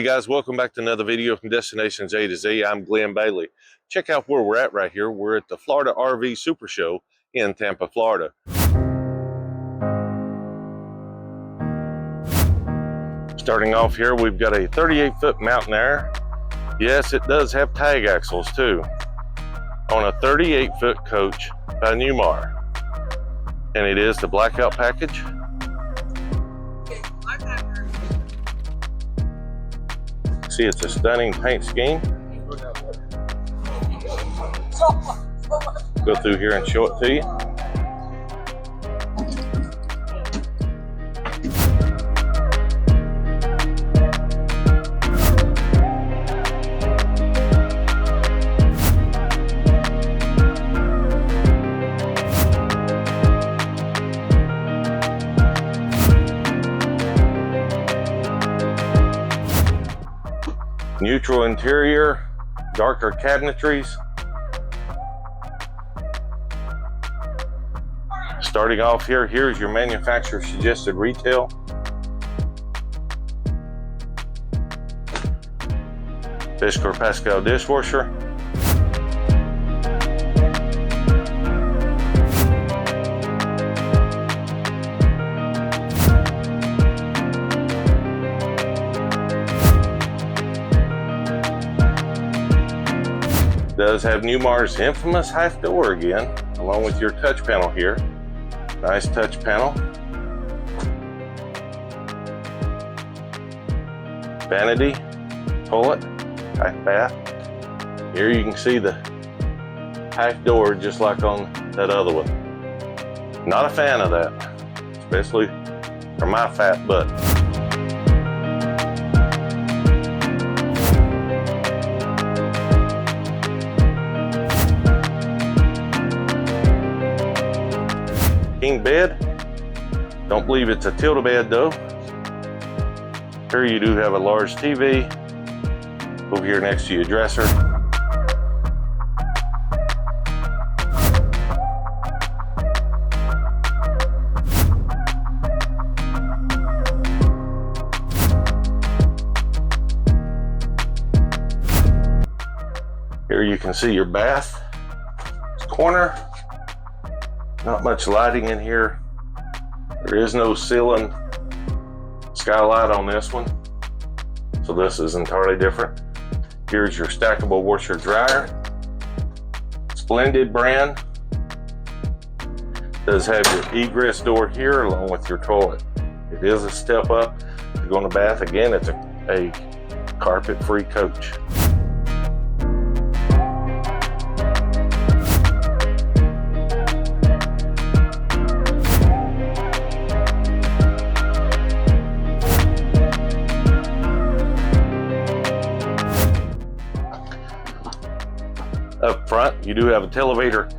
Hey guys, welcome back to another video from Destinations A to Z. I'm Glenn Bailey. Check out where we're at right here. We're at the Florida RV Supershow in Tampa, Florida. Starting off here, we've got a 38-foot Mountain Aire. Yes, it does have tag axles too, on a 38-foot coach by Newmar. And it is the blackout package. See, it's a stunning paint scheme. Go through here and show it to you. Neutral interior, darker cabinetries. Starting off here, here's your manufacturer suggested retail. Fisker Pascal dishwasher. Does have Newmar's infamous half door again, along with your touch panel here. Nice touch panel. Vanity, toilet, half bath. Here you can see the half door just like on that other one. Not a fan of that, especially for my fat butt. King bed. Don't believe it's a tilt bed though. Here you do have a large TV over here next to your dresser. Here you can see your bath corner. Not much lighting in here. There is no ceiling skylight on this one, so this is entirely different. Here's your stackable washer dryer. Splendid brand. Does have your egress door here along with your toilet. It is a step up to go in the bath. Again, it's a carpet-free coach. Up front, you do have a televator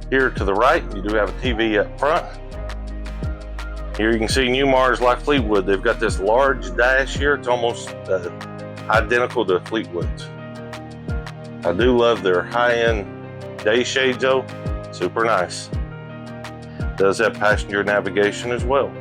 here to the right. You do have a TV up front. Here you can see Newmar's like Fleetwood. They've got this large dash here. It's almost identical to Fleetwood's. I do love their high-end day shades though. Super nice. Does have passenger navigation as well.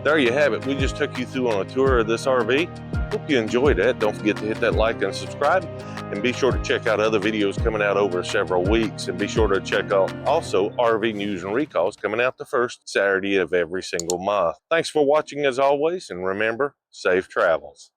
There you have it. We just took you through on a tour of this RV. Hope you enjoyed that. Don't forget to hit that like and subscribe. And be sure to check out other videos coming out over several weeks. And be sure to check out also RV news and recalls coming out the first Saturday of every single month. Thanks for watching as always. And remember, safe travels.